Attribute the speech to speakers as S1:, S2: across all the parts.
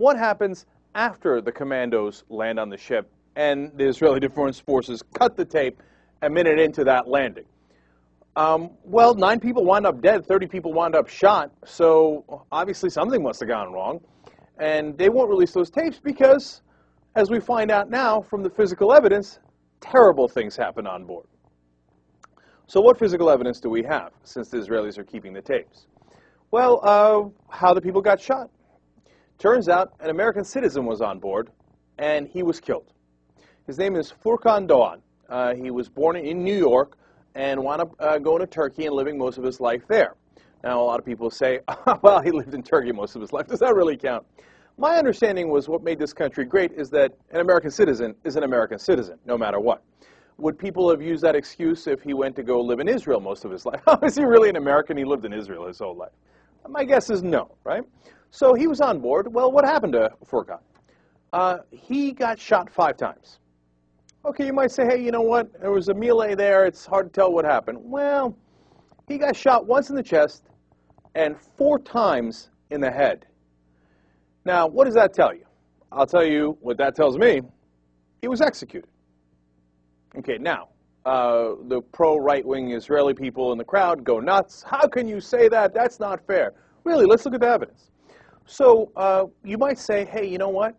S1: What happens after the commandos land on the ship and the Israeli Defense Forces cut the tape a minute into that landing? Well, 9 people wound up dead, 30 people wound up shot, so obviously something must have gone wrong. And they won't release those tapes because, as we find out now from the physical evidence, terrible things happen on board. So what physical evidence do we have, since the Israelis are keeping the tapes? Well, how the people got shot. Turns out an American citizen was on board, and he was killed. His name is Furkan Doğan. He was born in New York and wound up going to Turkey and living most of his life there. Now, a lot of people say, well, he lived in Turkey most of his life. Does that really count? My understanding was what made this country great is that an American citizen is an American citizen, no matter what. Would people have used that excuse if he went to go live in Israel most of his life? Is he really an American? He lived in Israel his whole life. My guess is no, right? So he was on board. Well, what happened to Furkan? He got shot 5 times. Okay, you might say, hey, you know what? There was a melee there. It's hard to tell what happened. Well, he got shot once in the chest and 4 times in the head. Now, what does that tell you? I'll tell you what that tells me. He was executed. Okay, now, the pro-right-wing Israeli people in the crowd go nuts. How can you say that? That's not fair. Really, let's look at the evidence. So you might say, hey, you know what?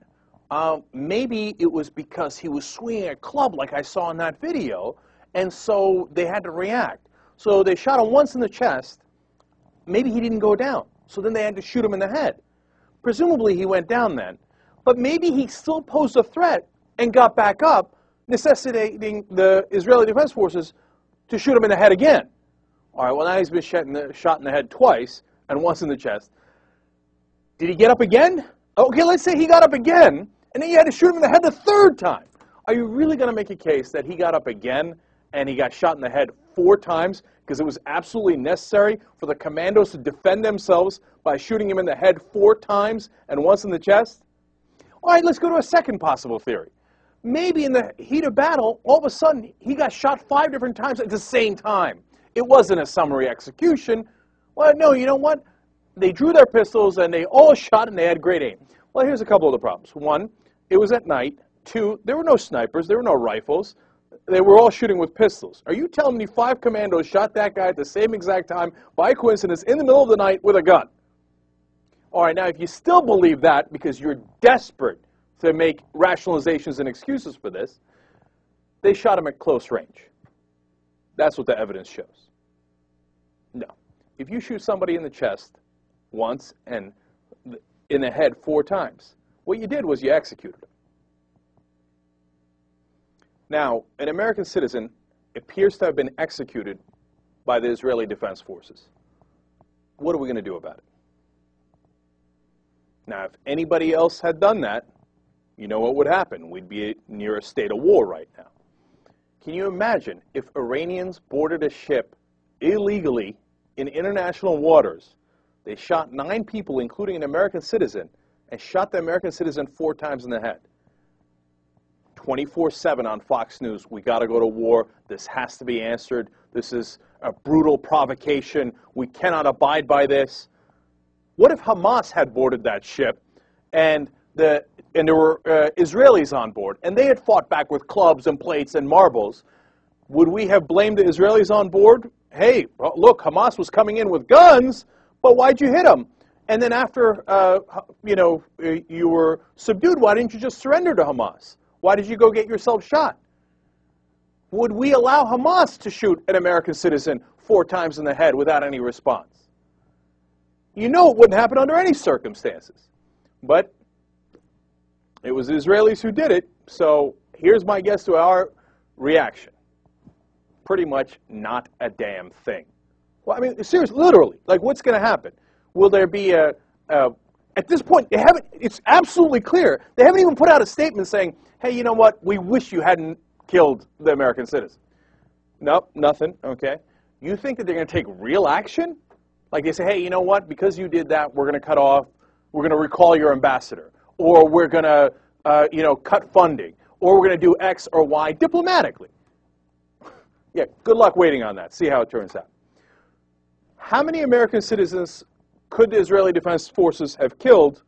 S1: Maybe it was because he was swinging a club like I saw in that video, and so they had to react. So they shot him once in the chest. Maybe he didn't go down. So then they had to shoot him in the head. Presumably he went down then. But maybe he still posed a threat and got back up, necessitating the Israeli Defense Forces to shoot him in the head again. All right, well, now he's been shot in the head twice and once in the chest. Did he get up again? Okay, let's say he got up again, and then you had to shoot him in the head the 3rd time. Are you really going to make a case that he got up again and he got shot in the head 4 times because it was absolutely necessary for the commandos to defend themselves by shooting him in the head 4 times and once in the chest? All right, let's go to a second possible theory. Maybe in the heat of battle, all of a sudden, he got shot 5 different times at the same time. It wasn't a summary execution. Well, no, you know what? They drew their pistols, and they all shot, and they had great aim. Well, here's a couple of the problems. 1, it was at night. 2, there were no snipers. There were no rifles. They were all shooting with pistols. Are you telling me 5 commandos shot that guy at the same exact time, by coincidence, in the middle of the night with a gun? All right, now, if you still believe that because you're desperate to make rationalizations and excuses for this, they shot him at close range. That's what the evidence shows. No. If you shoot somebody in the chest once and in the head 4 times, what you did was you executed him. Now, an American citizen appears to have been executed by the Israeli Defense Forces. What are we going to do about it? Now, if anybody else had done that, you know what would happen. We'd be near a state of war right now. Can you imagine if Iranians boarded a ship illegally in international waters? They shot 9 people, including an American citizen, and shot the American citizen 4 times in the head. 24/7 on Fox News, we got to go to war. This has to be answered. This is a brutal provocation. We cannot abide by this. What if Hamas had boarded that ship and there were Israelis on board, and they had fought back with clubs and plates and marbles? Would we have blamed the Israelis on board? Hey, look, Hamas was coming in with guns, but why'd you hit them? And then after, you were subdued, why didn't you just surrender to Hamas? Why did you go get yourself shot? Would we allow Hamas to shoot an American citizen 4 times in the head without any response? You know it wouldn't happen under any circumstances. But it was the Israelis who did it, so here's my guess to our reaction. Pretty much not a damn thing. Well, I mean, seriously, literally, like what's going to happen? Will there be at this point, it's absolutely clear, they haven't even put out a statement saying, hey, you know what, we wish you hadn't killed the American citizen. Nope, nothing, okay. You think that they're going to take real action? Like they say, hey, you know what, because you did that, we're going to cut off, we're going to recall your ambassador, or we're going to, cut funding, or we're going to do X or Y diplomatically. Yeah, good luck waiting on that. See how it turns out. How many American citizens could the Israeli Defense Forces have killed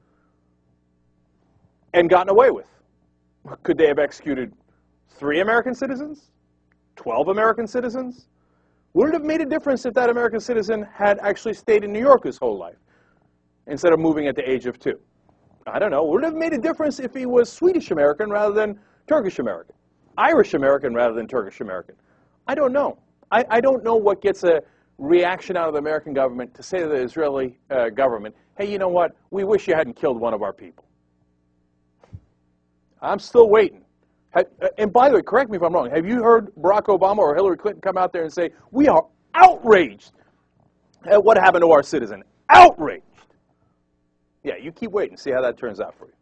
S1: and gotten away with. Could they have executed 3 American citizens? 12 American citizens? Would it have made a difference if that American citizen had actually stayed in New York his whole life instead of moving at the age of 2? I don't know. Would it have made a difference if he was Swedish American rather than Turkish American? Irish American rather than Turkish American? I don't know. I don't know what gets a reaction out of the American government to say to the Israeli government, hey, you know what? We wish you hadn't killed one of our people. I'm still waiting. And by the way, correct me if I'm wrong, have you heard Barack Obama or Hillary Clinton come out there and say, we are outraged at what happened to our citizen? Outraged! Yeah, you keep waiting, see how that turns out for you.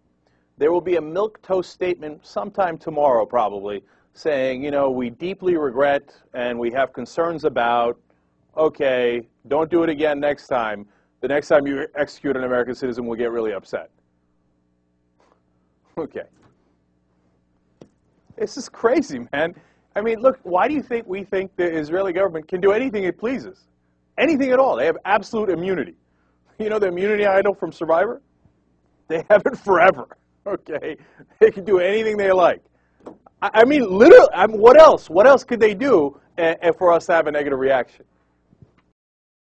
S1: There will be a milquetoast statement sometime tomorrow probably saying, you know, we deeply regret and we have concerns about, okay, don't do it again next time. The next time you execute an American citizen, we'll get really upset. Okay. This is crazy, man. I mean, look, why do you think we think the Israeli government can do anything it pleases? Anything at all. They have absolute immunity. You know the immunity idol from Survivor? They have it forever, okay? They can do anything they like. I mean, literally, what else? What else could they do for us to have a negative reaction?